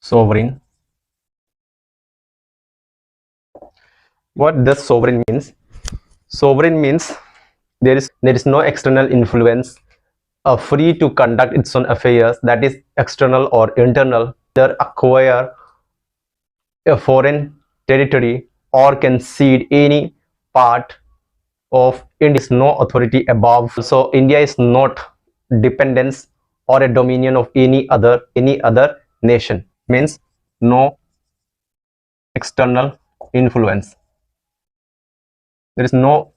sovereign. What does sovereign means? Sovereign means there is no external influence, free to conduct its own affairs, that is external or internal, either acquire a foreign territory or can cede any part of India. Is no authority above. So India is not dependence or a dominion of any other nation. Means no external influence. There is no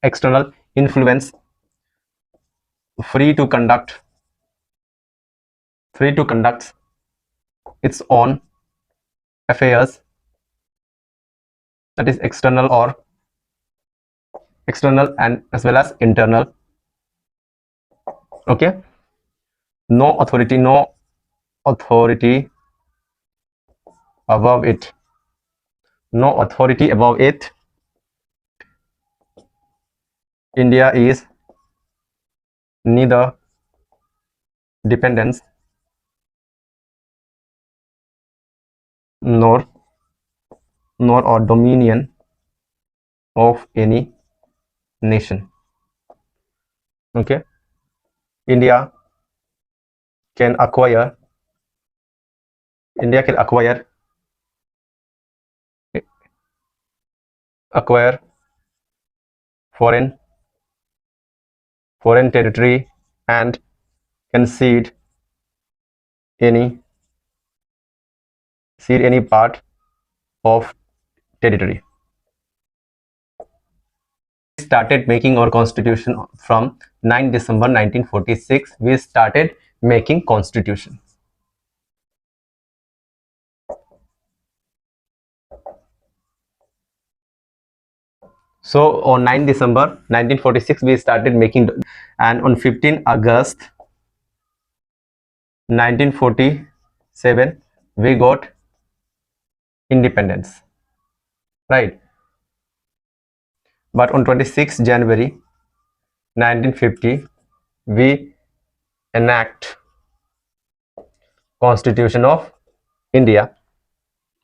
external influence, free to conduct its own affairs, that is external and as well as internal. Okay, no authority above it. No authority above it. India is neither dependence nor or dominion of any nation. Okay, India can acquire foreign territory and can cede any part of territory. We started making our constitution from 9 December 1946. We started making constitution. So on 9 December 1946 we started making, and on 15 August 1947 we got independence, right? But on 26 January 1950 we enact Constitution of India.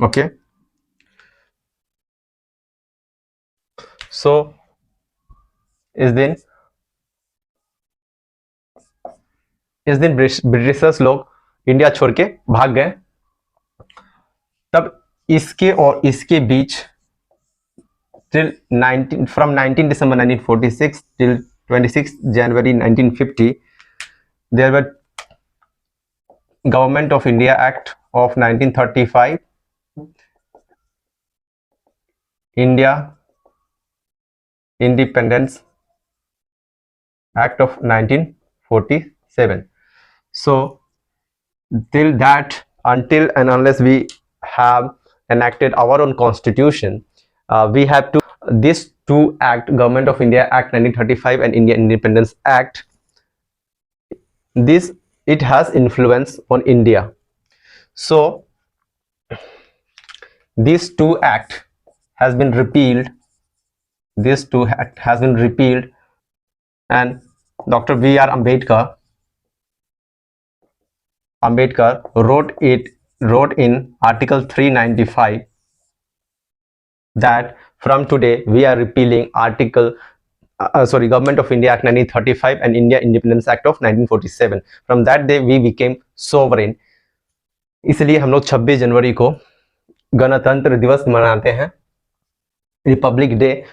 Okay, so इस दिन Britishers लोग India छोड़ के भाग गए। तब इसके और इसके बीच from 19 December 1946 till 26 January 1950 there were Government of India Act of 1935, India Independence Act of 1947. So till that, until and unless we have enacted our own constitution, we have to, these two act, Government of India Act 1935 and India Independence Act, it has influence on India. So these two act has been repealed. This two act has been repealed, and Dr. B.R. Ambedkar wrote in Article 395 that from today we are repealing Government of India Act 1935 and India Independence Act of 1947. From that day we became sovereign. इसलिए हम लोग 26 जनवरी को गणतंत्र दिवस मनाते हैं, Republic day.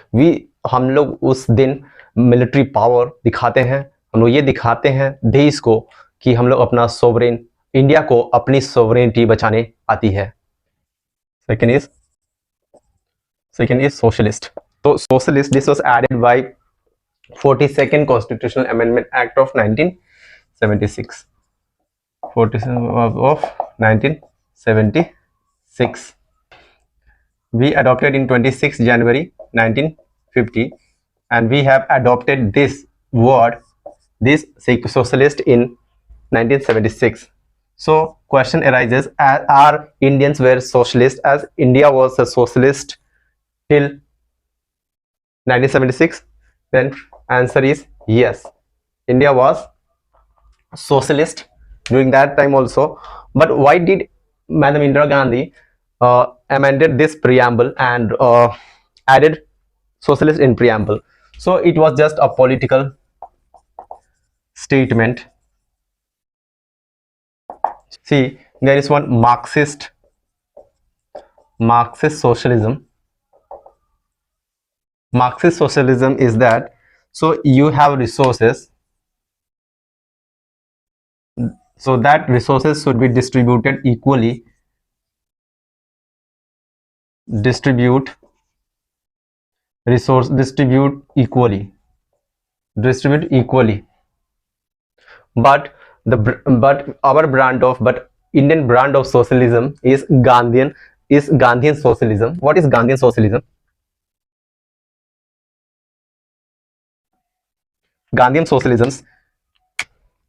हम लोग उस दिन मिलिट्री पावर दिखाते हैं, हम लोग ये दिखाते हैं देश को कि हम लोग अपना सोवरेन, इंडिया को अपनी सोवरेनिटी बचाने आती है। Second is socialist. तो socialist, this was added by 42nd Constitutional Amendment Act of 1976. 1976. We adopted in 26 January 1950, and we have adopted this word, this socialist, in 1976. So question arises, are Indians were socialist as India was a socialist till 1976? Then answer is yes, India was socialist during that time also. But why did Madam Indira Gandhi amended this preamble and added socialist in preamble. So it was just a political statement. See, there is one Marxist socialism. Marxist socialism is that, so you have resources, so that resources should be distributed equally. Distribute resource distribute equally. Distribute equally. But but Indian brand of socialism is Gandhian socialism. What is Gandhian socialism? Gandhian socialisms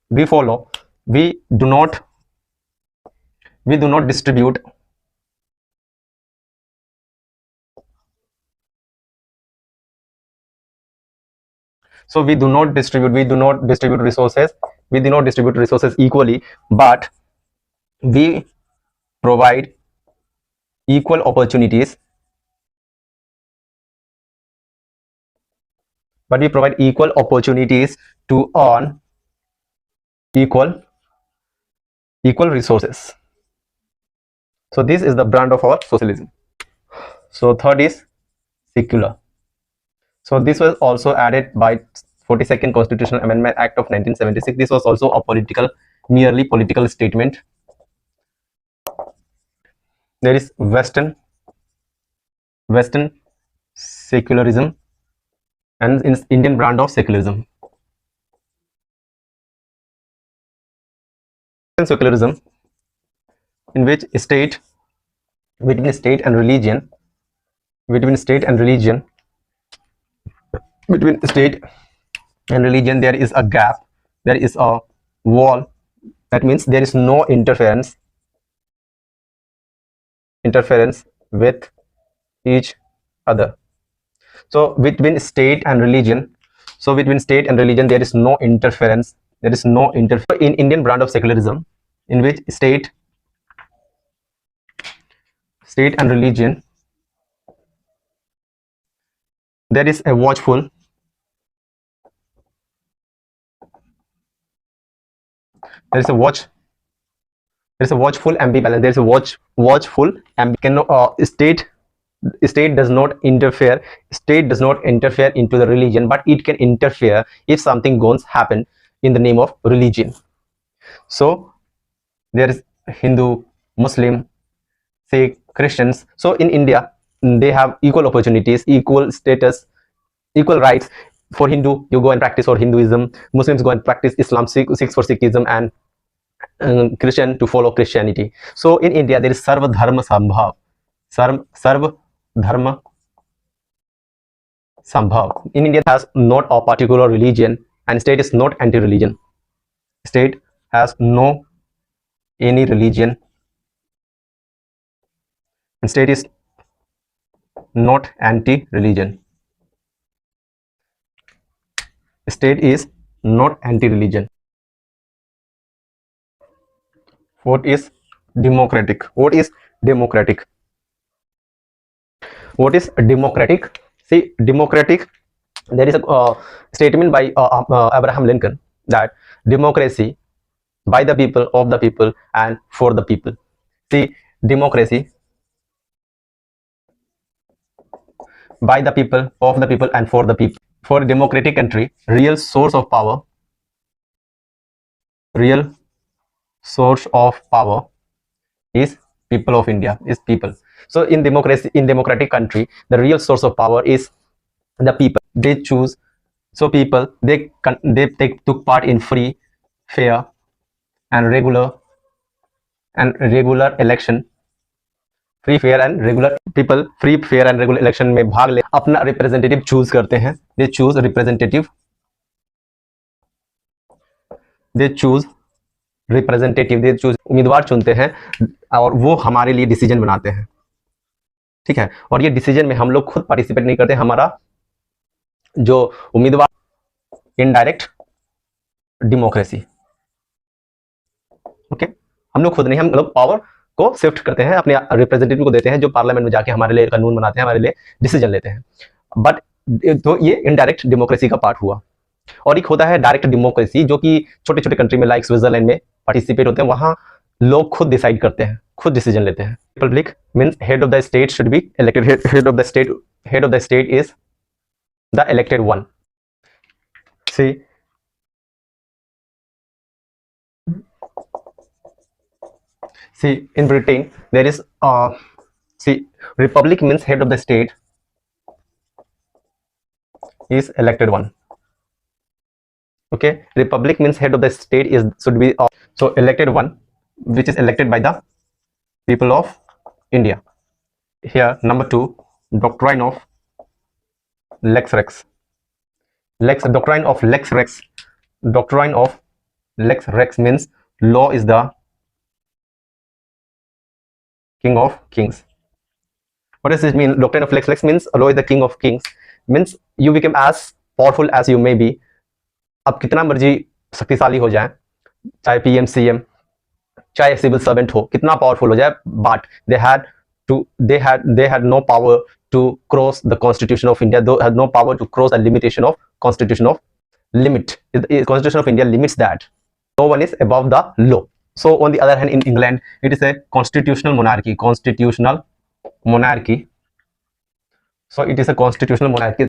we follow. We do not distribute. So we do not distribute resources. We do not distribute resources equally, but we provide equal opportunities. But we provide equal opportunities to earn equal resources. So this is the brand of our socialism. So third is secular. So this was also added by 42nd Constitutional Amendment Act of 1976. This was also a merely political statement. There is Western secularism and Indian brand of secularism. Secularism, in which between state and religion there is a gap, there is a wall. That means there is no interference with each other. So between state and religion there is no interference. In Indian brand of secularism, in which state and religion, there is a watchful watchful ambivalence. There is a watchful ambivalence. State does not interfere into the religion, but it can interfere if something goes happen in the name of religion. So there is Hindu, Muslim, Sikh, Christians. So in India they have equal opportunities, equal status, equal rights. For Hindu, you go and practice for Hinduism. Muslims go and practice Islam. Sikhs for Sikhism, and Christian to follow Christianity. So in India there is Sarva Dharma Sambhav. Sarva Dharma Sambhav. In India has not a particular religion, and state is not anti-religion. State has no any religion, and state is not anti-religion. State is not anti-religion. What is democratic? What is democratic? See, democratic, there is a statement by Abraham Lincoln that democracy by the people, of the people, and for the people. See, democracy by the people, of the people, and for the people. For a democratic country, real source of power is people of India, is people. So in democratic country, the real source of power is the people. They choose. So people, they took part in free, fair, and regular election. Free fair and regular people free fair and regular election में भाग ले अपना representative choose करते हैं. They choose उम्मीदवार चुनते हैं और वो हमारे लिए डिसीजन बनाते हैं. ठीक है. और ये डिसीजन में हम लोग खुद पार्टिसिपेट नहीं करते. हमारा जो उम्मीदवार, इनडायरेक्ट डेमोक्रेसी. ओके. हम लोग खुद नहीं, हम लोग पावर को शिफ्ट करते हैं, अपने रिप्रेजेंटेटिव को देते हैं, जो पार्लियामेंट में जाके हमारे लिए कानून बनाते हैं, हमारे लिए डिसीजन लेते हैं। बट तो ये इनडायरेक्ट डेमोक्रेसी का पार्ट हुआ। और एक होता है डायरेक्ट डेमोक्रेसी, जो कि छोटे छोटे कंट्री में लाइक स्विट्जरलैंड में पार्टिसिपेट होते हैं, वहां लोग खुद डिसाइड करते हैं, खुद डिसीजन लेते हैं। Republic means head of the state should be elected, head of the state is the elected one. See, in Britain there is republic means head of the state is elected one. Okay, republic means head of the state is should be so elected one, which is elected by the people of India. Here number 2, doctrine of lex rex. Doctrine of lex rex. Doctrine of lex rex means law is the king of kings. What does this mean? Doctrine of lex rex means law is the king of kings, means you become as powerful as you may be. अब कितना मर्जी शक्तिशाली हो जाए, चाहे PM CM, चाहे civil servant हो, कितना पावरफुल हो जाए, but they had no power to cross the constitution of India. They had no power to cross the limitation of constitution of limit. Constitution of India limits that no one is above the law. So on the other hand, in England it is a constitutional monarchy. So it is a constitutional monarchy.